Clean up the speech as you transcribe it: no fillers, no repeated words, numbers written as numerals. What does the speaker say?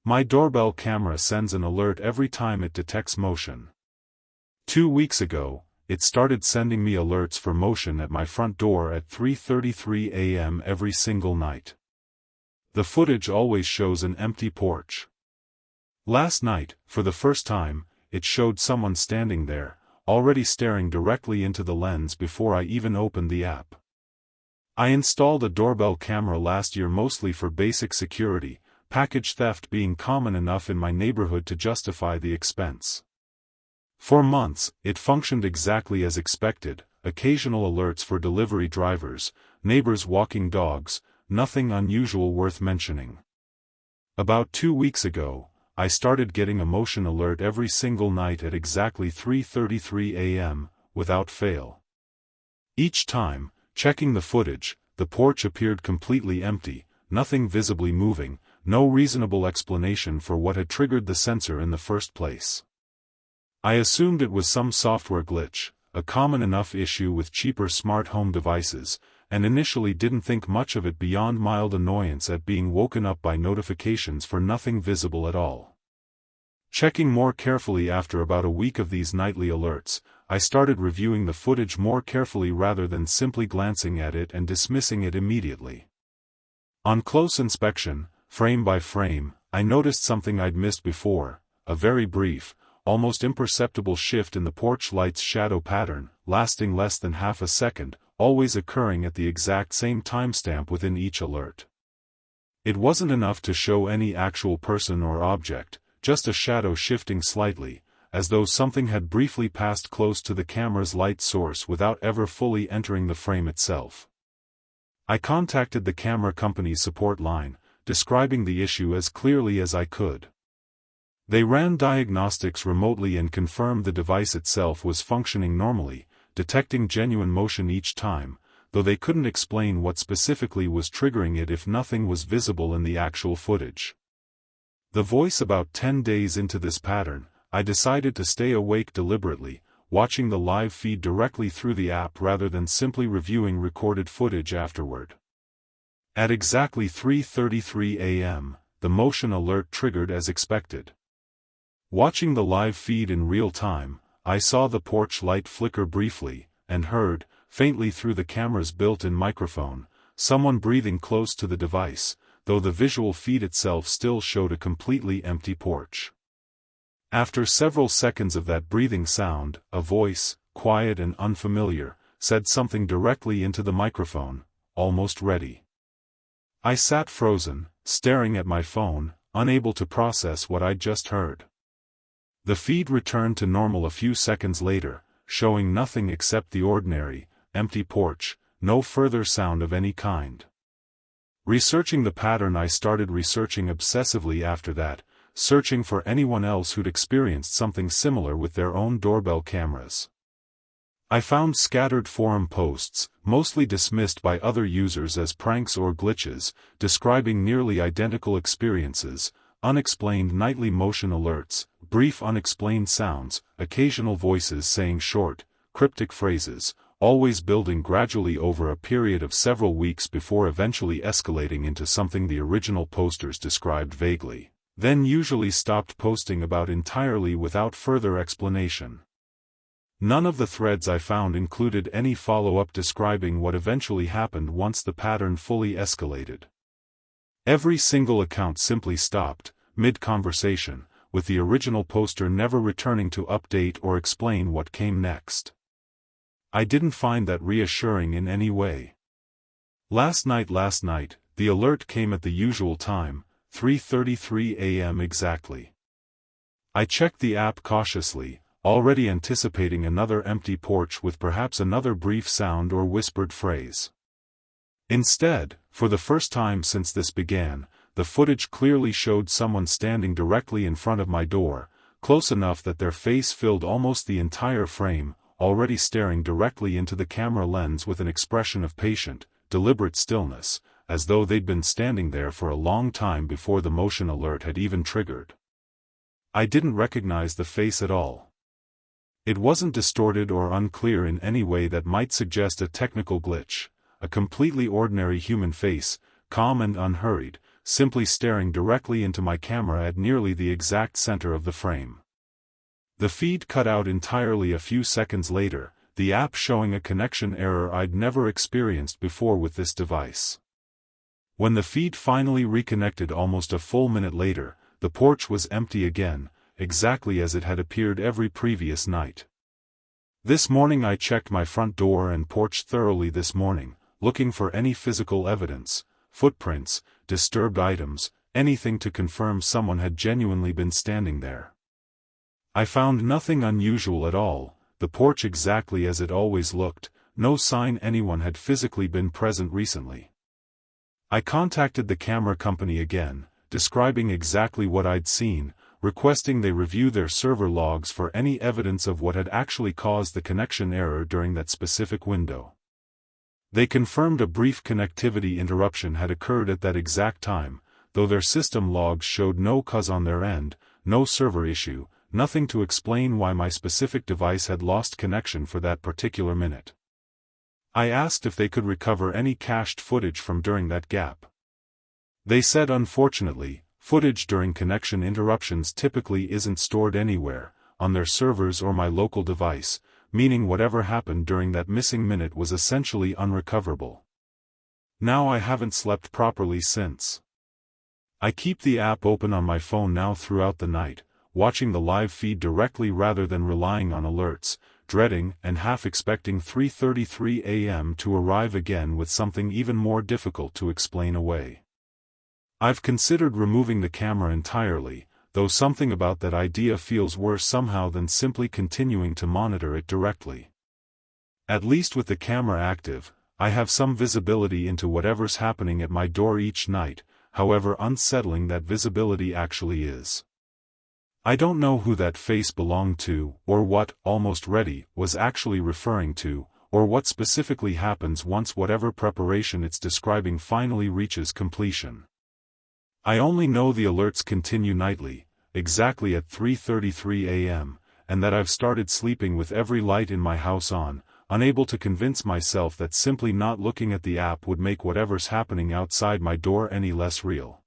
My doorbell camera sends an alert every time it detects motion. 2 weeks ago, it started sending me alerts for motion at my front door at 3:33 a.m. every single night. The footage always shows an empty porch. Last night, for the first time, it showed someone standing there, already staring directly into the lens before I even opened the app. I installed a doorbell camera last year mostly for basic security, package theft being common enough in my neighborhood to justify the expense. For months, it functioned exactly as expected, occasional alerts for delivery drivers, neighbors walking dogs, nothing unusual worth mentioning. About 2 weeks ago, I started getting a motion alert every single night at exactly 3:33 a.m., without fail. Each time, checking the footage, the porch appeared completely empty, nothing visibly moving, no reasonable explanation for what had triggered the sensor in the first place. I assumed it was some software glitch, a common enough issue with cheaper smart home devices, and initially didn't think much of it beyond mild annoyance at being woken up by notifications for nothing visible at all. Checking more carefully after about a week of these nightly alerts, I started reviewing the footage more carefully rather than simply glancing at it and dismissing it immediately. On close inspection, frame by frame, I noticed something I'd missed before, a very brief, almost imperceptible shift in the porch light's shadow pattern, lasting less than half a second, always occurring at the exact same timestamp within each alert. It wasn't enough to show any actual person or object, just a shadow shifting slightly, as though something had briefly passed close to the camera's light source without ever fully entering the frame itself. I contacted the camera company's support line, describing the issue as clearly as I could. They ran diagnostics remotely and confirmed the device itself was functioning normally, detecting genuine motion each time, though they couldn't explain what specifically was triggering it if nothing was visible in the actual footage. The voice about 10 days into this pattern, I decided to stay awake deliberately, watching the live feed directly through the app rather than simply reviewing recorded footage afterward. At exactly 3:33 a.m., the motion alert triggered as expected. Watching the live feed in real time, I saw the porch light flicker briefly, and heard, faintly through the camera's built-in microphone, someone breathing close to the device, though the visual feed itself still showed a completely empty porch. After several seconds of that breathing sound, a voice, quiet and unfamiliar, said something directly into the microphone, "Almost ready." I sat frozen, staring at my phone, unable to process what I'd just heard. The feed returned to normal a few seconds later, showing nothing except the ordinary, empty porch, no further sound of any kind. Researching the pattern, I started researching obsessively after that, searching for anyone else who'd experienced something similar with their own doorbell cameras. I found scattered forum posts, mostly dismissed by other users as pranks or glitches, describing nearly identical experiences: unexplained nightly motion alerts, brief unexplained sounds, occasional voices saying short, cryptic phrases, always building gradually over a period of several weeks before eventually escalating into something the original posters described vaguely, then usually stopped posting about entirely without further explanation. None of the threads I found included any follow-up describing what eventually happened once the pattern fully escalated. Every single account simply stopped, mid-conversation, with the original poster never returning to update or explain what came next. I didn't find that reassuring in any way. Last night, the alert came at the usual time, 3:33 a.m. exactly. I checked the app cautiously, already anticipating another empty porch with perhaps another brief sound or whispered phrase. Instead, for the first time since this began, the footage clearly showed someone standing directly in front of my door, close enough that their face filled almost the entire frame, already staring directly into the camera lens with an expression of patient, deliberate stillness, as though they'd been standing there for a long time before the motion alert had even triggered. I didn't recognize the face at all. It wasn't distorted or unclear in any way that might suggest a technical glitch, a completely ordinary human face, calm and unhurried, simply staring directly into my camera at nearly the exact center of the frame. The feed cut out entirely a few seconds later, the app showing a connection error I'd never experienced before with this device. When the feed finally reconnected almost a full minute later, the porch was empty again, exactly as it had appeared every previous night. This morning I checked my front door and porch thoroughly this morning, looking for any physical evidence, footprints, disturbed items, anything to confirm someone had genuinely been standing there. I found nothing unusual at all, the porch exactly as it always looked, no sign anyone had physically been present recently. I contacted the camera company again, describing exactly what I'd seen, requesting they review their server logs for any evidence of what had actually caused the connection error during that specific window. They confirmed a brief connectivity interruption had occurred at that exact time, though their system logs showed no cause on their end, no server issue, nothing to explain why my specific device had lost connection for that particular minute. I asked if they could recover any cached footage from during that gap. They said unfortunately, footage during connection interruptions typically isn't stored anywhere, on their servers or my local device, meaning whatever happened during that missing minute was essentially unrecoverable. Now I haven't slept properly since. I keep the app open on my phone now throughout the night, watching the live feed directly rather than relying on alerts, dreading and half expecting 3:33 a.m. to arrive again with something even more difficult to explain away. I've considered removing the camera entirely, though something about that idea feels worse somehow than simply continuing to monitor it directly. At least with the camera active, I have some visibility into whatever's happening at my door each night, however unsettling that visibility actually is. I don't know who that face belonged to, or what "almost ready" was actually referring to, or what specifically happens once whatever preparation it's describing finally reaches completion. I only know the alerts continue nightly, exactly at 3:33 a.m., and that I've started sleeping with every light in my house on, unable to convince myself that simply not looking at the app would make whatever's happening outside my door any less real.